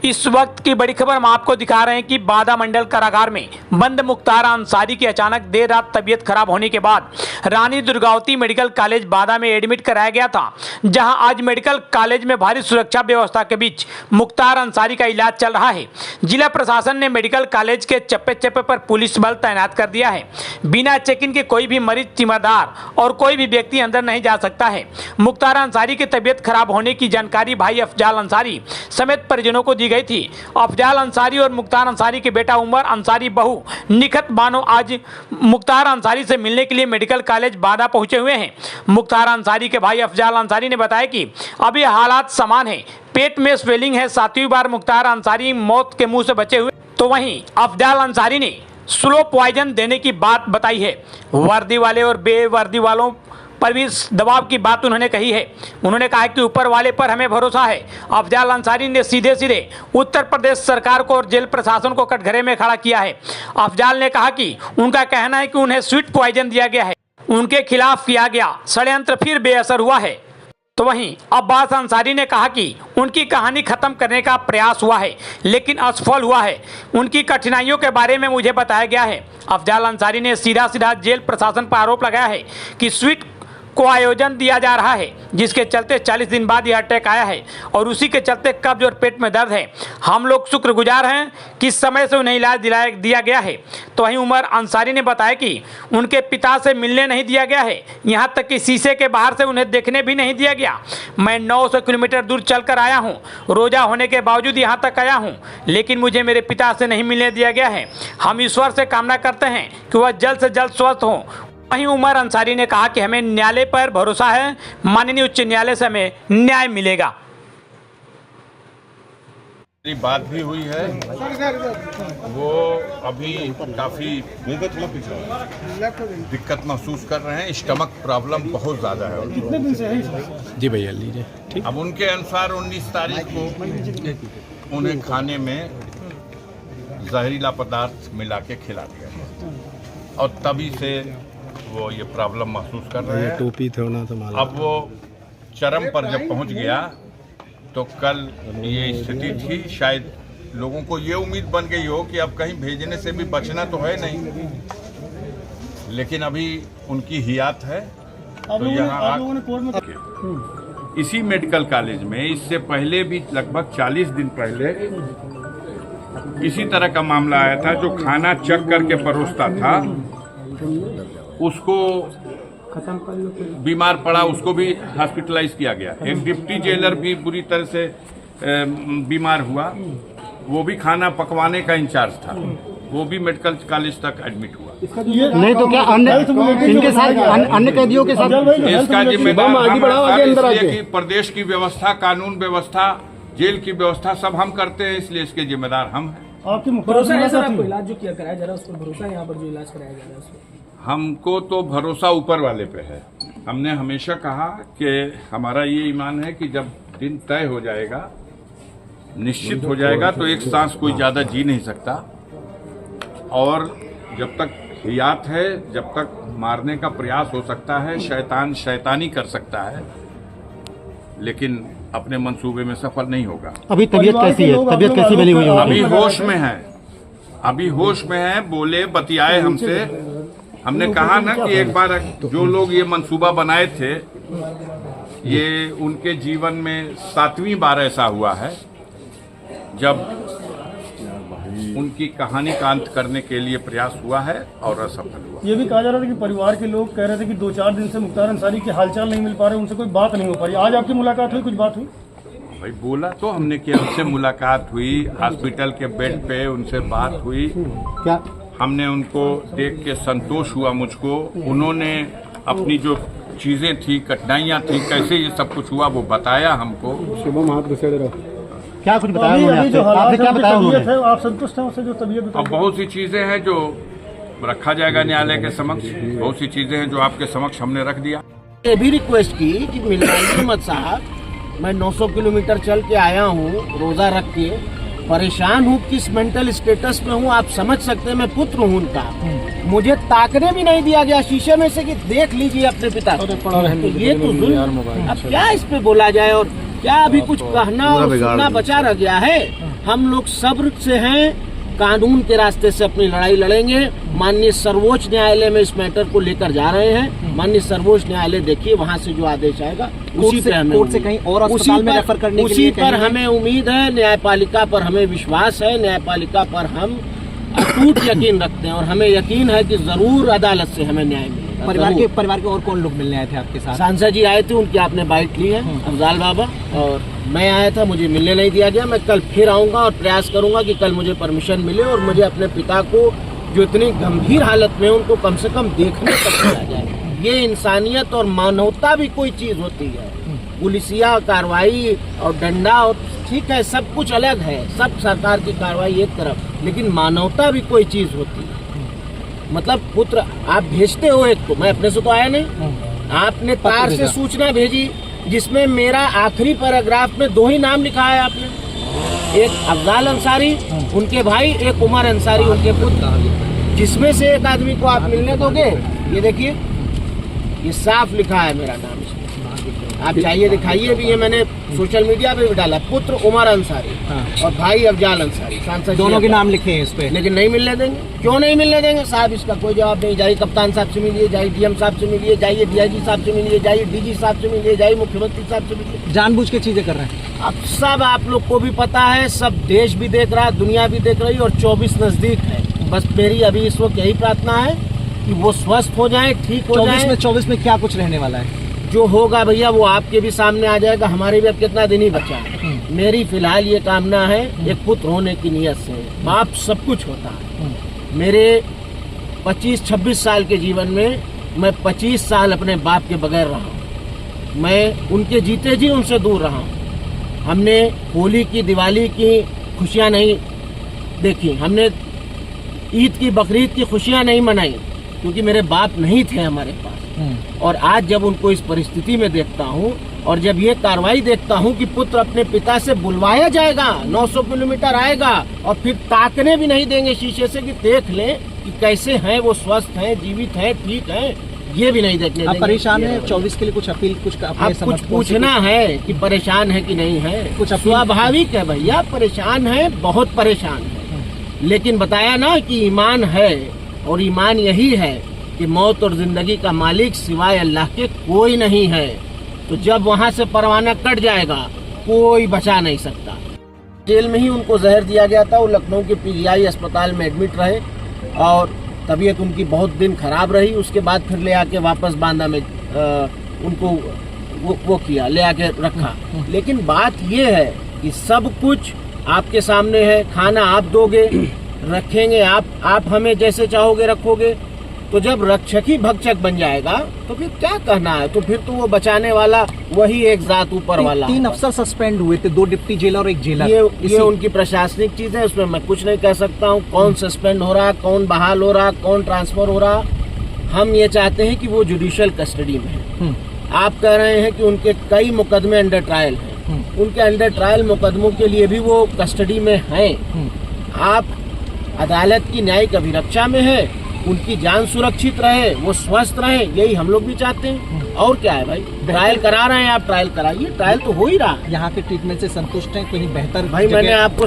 इस वक्त की बड़ी खबर हम आपको दिखा रहे हैं कि बादा मंडल कारागार में बंद मुख्तार अंसारी की अचानक देर रात तबीयत खराब होने के बाद रानी दुर्गावती मेडिकल कॉलेज बादा में एडमिट कराया गया था, जहां आज मेडिकल कॉलेज में भारी सुरक्षा व्यवस्था के बीच मुख्तार अंसारी का इलाज चल रहा है। जिला प्रशासन ने मेडिकल कॉलेज के चप्पे चप्पे पर पुलिस बल तैनात कर दिया है। बिना चेक इन के कोई भी मरीज, तीमारदार और कोई भी व्यक्ति अंदर नहीं जा सकता है। मुख्तार अंसारी की तबीयत खराब होने की जानकारी भाई अफजाल अंसारी समेत परिजनों को दी गई थी। अफजाल अंसारी और मुख्तार अंसारी के बेटा उमर अंसारी बहू निखत बानो आज मुख्तार अंसारी से मिलने के लिए मेडिकल कॉलेज बादा पहुंचे हुए हैं। मुख्तार अंसारी के भाई अफजाल अंसारी ने बताया कि अभी हालात समान है, पेट में स्वेलिंग है। 7वीं बार मुख्तार अंसारी मौत के मुंह से बचे हुए। तो वहीं अफजाल अंसारी ने स्लो पॉइजन देने की बात बताई है। वर्दी वाले और बेवर्दी वालों पर भी दबाव की बात उन्होंने कही है। उन्होंने कहा कि ऊपर वाले पर हमें भरोसा है। अफजाल अंसारी ने सीधे सीधे उत्तर प्रदेश सरकार को और जेल प्रशासन को कटघरे में खड़ा किया है। अफजाल ने कहा कि उनका कहना है कि उन्हें स्वीट पॉइजन दिया गया है, उनके खिलाफ किया गया षड्यंत्र फिर बेअसर हुआ है। तो वहीं अब्बास अंसारी ने कहा कि उनकी कहानी खत्म करने का प्रयास हुआ है, लेकिन असफल हुआ है। उनकी कठिनाइयों के बारे में मुझे बताया गया है। अफजाल अंसारी ने सीधा सीधा जेल प्रशासन पर आरोप लगाया है कि स्वीट को आयोजन दिया जा रहा है, जिसके चलते 40 दिन बाद यह अटैक आया है और उसी के चलते कब्ज और पेट में दर्द है। हम लोग शुक्रगुजार हैं कि समय से उन्हें इलाज दिया गया है। तो वहीं उमर अंसारी ने बताया कि उनके पिता से मिलने नहीं दिया गया है, यहाँ तक कि शीशे के बाहर से उन्हें देखने भी नहीं दिया गया। मैं 900 किलोमीटर दूर चलकर आया हूँ, रोजा होने के बावजूद यहाँ तक आया हूँ, लेकिन मुझे मेरे पिता से नहीं मिलने दिया गया है। हम ईश्वर से कामना करते हैं कि वह जल्द से जल्द स्वस्थ हों। वहीं उमर अंसारी ने कहा कि हमें न्यायालय पर भरोसा है, माननीय उच्च न्यायालय से हमें न्याय मिलेगा। मेरी बात भी हुई है, वो अभी काफ़ी दिक्कत महसूस कर रहे हैं। स्टमक प्रॉब्लम बहुत ज़्यादा है। कितने दिन से है? जी भैया लीजिए। ठीक। अब उनके अनुसार 19 तारीख को उन्हें खाने में जहरीला पदार्थ मिला के खिला दिया और तभी से वो ये प्रॉब्लम महसूस कर रहे हैं। टोपी थे ना तो मालूम। अब वो चरम पर जब पहुंच गया तो कल ये स्थिति थी। शायद लोगों को ये उम्मीद बन गई हो कि अब कहीं भेजने से भी बचना तो है नहीं, लेकिन अभी उनकी हियात है। तो यहाँ इसी मेडिकल कॉलेज में इससे पहले भी लगभग 40 दिन पहले इसी तरह का मामला आया था। जो खाना चख करके परोसता था उसको बीमार पड़ा, उसको भी हॉस्पिटलाइज किया गया। एक डिप्टी जेलर भी बुरी तरह से बीमार हुआ, वो भी खाना पकवाने का इंचार्ज था, वो भी मेडिकल कॉलेज तक एडमिट हुआ। नहीं तो क्या इनके साथ अन्य कैदियों के साथ इसका जिम्मेदार कि प्रदेश की व्यवस्था, कानून व्यवस्था, जेल की व्यवस्था सब हम करते हैं, इसलिए इसके जिम्मेदार हम हैं। आपकी भरोसा है सर, आपको इलाज जो किया कराया जा रहा है उस पर भरोसा है? यहाँ पर जो इलाज कराया जा रहा है उस पर हमको तो भरोसा ऊपर वाले पे है। हमने हमेशा कहा कि हमारा ये ईमान है कि जब दिन तय हो जाएगा, निश्चित हो जाएगा, तो एक सांस कोई ज्यादा जी नहीं सकता। और जब तक हियात है, जब तक मारने का प्रयास हो सकता है, शैतान शैतानी कर सकता है, लेकिन अपने मंसूबे में सफल नहीं होगा। अभी तबीयत कैसी है? तबीयत कैसी बनी हुई है? अभी होश में है, अभी होश में है। बोले, बतियाए हमसे। हमने कहा ना कि एक बार जो लोग ये मंसूबा बनाए थे, ये उनके जीवन में 7वीं बार ऐसा हुआ है जब उनकी कहानी का अंत करने के लिए प्रयास हुआ है और असफल हुआ। ये भी कहा जा रहा था कि परिवार के लोग कह रहे थे कि 2-4 दिन से मुख्तार अंसारी के हालचाल नहीं मिल पा रहे, उनसे कोई बात नहीं हो पा रही। आज आपकी मुलाकात हुई, कुछ बात हुई? भाई बोला तो हमने कि उनसे मुलाकात हुई, हॉस्पिटल के बेड पे उनसे बात हुई। क्या हमने उनको देख के संतोष हुआ मुझको। उन्होंने अपनी जो चीजें थी, कठिनाइयां थी, कैसे ये सब कुछ हुआ, वो बताया हमको। क्या कुछ बताया? आपने क्या बताया? आप संतुष्ट हैं उससे जो तबीयत? अब बहुत सी चीजें हैं जो रखा जाएगा न्यायालय के समक्ष, बहुत सी चीजें हैं जो आपके समक्ष हमने रख दिया। ये भी रिक्वेस्ट की कि मिलवाइए मत साहब, मैं 900 किलोमीटर चल के आया हूँ, रोजा रख के परेशान हूँ, किस मेंटल स्टेटस में हूँ आप समझ सकते हैं। मैं पुत्र हूँ उनका, मुझे ताकने भी नहीं दिया गया शीशे में से कि देख लीजिए अपने पिता को। तो ये तो जुल्म। अब क्या इस पे बोला जाए और क्या अभी कुछ कहना और सुनना बचा रह गया है? हम लोग सब्र से हैं, कानून के रास्ते से अपनी लड़ाई लड़ेंगे। माननीय सर्वोच्च न्यायालय में इस मैटर को लेकर जा रहे हैं। माननीय सर्वोच्च न्यायालय देखिए वहां से जो आदेश आएगा उसी पे हमें कोर्ट से कहीं और अस्पताल में रेफर करने के लिए उसी पर हमें उम्मीद है। न्यायपालिका पर हमें विश्वास है, न्यायपालिका पर हम अटूट यकीन रखते हैं और हमें यकीन है कि जरूर अदालत से हमें न्याय मिलेगा। परिवार के और कौन लोग मिलने आए थे आपके साथ? सांसद जी आए थे, उनकी आपने बाइट ली है, अफजाल बाबा, और मैं आया था, मुझे मिलने नहीं दिया गया। मैं कल फिर आऊंगा और प्रयास करूंगा कि कल मुझे परमिशन मिले और मुझे अपने पिता को जो इतनी गंभीर हालत में उनको कम से कम देखने तक दिया जाए। ये इंसानियत और मानवता भी कोई चीज होती है। पुलिसिया कार्रवाई और डंडा और ठीक है, सब कुछ अलग है, सब सरकार की कार्रवाई एक तरफ, लेकिन मानवता भी कोई चीज होती है। मतलब पुत्र आप भेजते हो एक को, मैं अपने से तो आया नहीं, आपने तार से सूचना भेजी जिसमें मेरा आखिरी पैराग्राफ में 2 ही नाम लिखा है आपने, एक अफजाल अंसारी उनके भाई, एक उमर अंसारी उनके पुत्र, जिसमें से एक आदमी को आप मिलने दोगे? ये देखिए, ये साफ लिखा है मेरा नाम इसमें, आप चाहिए दिखाइए भी, ये मैंने सोशल मीडिया पे भी डाला, पुत्र उमर अंसारी और भाई अफजाल अंसारी, सांसद दोनों के नाम लिखे हैं इस पे, लेकिन नहीं मिलने देंगे। क्यों नहीं मिलने देंगे साहब? इसका कोई जवाब नहीं। जाइए कप्तान साहब से मिलिए, जाइए डीएम साहब से मिलिए, जाइए डीआईजी साहब से मिलिए, जाइए डीजी साहब से मिलिए, जाइए मुख्यमंत्री साहब से मिलिए। जानबूझ के चीजें कर रहे हैं। अब सब आप लोग को भी पता है, सब देश भी देख रहा है, दुनिया भी देख रही है और 24 नजदीक है। बस मेरी अभी इस वक्त यही प्रार्थना है कि वो स्वस्थ हो जाए, ठीक हो जाए। 24 में क्या कुछ रहने वाला है? जो होगा भैया वो आपके भी सामने आ जाएगा, हमारे भी अब कितना दिन ही बचा है। मेरी फिलहाल ये कामना है, एक पुत्र होने की नियत से। बाप सब कुछ होता है। मेरे 25-26 साल के जीवन में मैं 25 साल अपने बाप के बगैर रहा हूँ। मैं उनके जीते जी उनसे दूर रहा हूँ। हमने होली की, दिवाली की खुशियाँ नहीं देखी, हमने ईद की, बकरीद की खुशियाँ नहीं मनाई, क्योंकि मेरे बाप नहीं थे हमारे पास। और आज जब उनको इस परिस्थिति में देखता हूँ और जब ये कार्रवाई देखता हूँ कि पुत्र अपने पिता से बुलवाया जाएगा, 900 किलोमीटर आएगा और फिर ताकने भी नहीं देंगे शीशे से कि देख लें कि कैसे हैं वो, स्वस्थ हैं, जीवित हैं, ठीक हैं, ये भी नहीं देखने देंगे। परेशान है 24 के लिए? कुछ अपील, कुछ अब कुछ पूछना है कि परेशान है कि नहीं है? कुछ स्वाभाविक है भैया, परेशान है, बहुत परेशान है, लेकिन बताया ना कि ईमान है और ईमान यही है कि मौत और जिंदगी का मालिक सिवाय अल्लाह के कोई नहीं है। तो जब वहां से परवाना कट जाएगा कोई बचा नहीं सकता। जेल में ही उनको जहर दिया गया था, वो लखनऊ के पीजीआई अस्पताल में एडमिट रहे और तबीयत उनकी बहुत दिन खराब रही। उसके बाद फिर ले आके वापस बांदा में उनको वो किया, ले आके रखा। लेकिन बात ये है कि सब कुछ आपके सामने है, खाना आप दोगे, रखेंगे आप हमें जैसे चाहोगे रखोगे। तो जब रक्षक ही भक्षक बन जाएगा तो फिर क्या कहना है? तो फिर तो वो बचाने वाला वही एक जात ऊपर वाला। 3 अफसर सस्पेंड हुए थे, 2 डिप्टी जेलर और 1 जेलर। ये उनकी प्रशासनिक चीज है, उसमें मैं कुछ नहीं कह सकता हूँ। कौन सस्पेंड हो रहा, कौन बहाल हो रहा, कौन ट्रांसफर हो रहा, हम ये चाहते हैं कि वो जुडिशियल कस्टडी में है। आप कह रहे हैं कि उनके कई मुकदमे अंडर ट्रायल हैं, उनके अंडर ट्रायल मुकदमों के लिए भी वो कस्टडी में हैं। आप अदालत की न्यायिक अभिरक्षा में है, उनकी जान सुरक्षित रहे, वो स्वस्थ रहे, यही हम लोग भी चाहते हैं। और क्या है भाई, ट्रायल करा रहे हैं आप, ट्रायल कराइए, ट्रायल तो हो ही रहा है। यहाँ के ट्रीटमेंट से संतुष्ट हैं? कहीं बेहतर? भाई मैंने आपको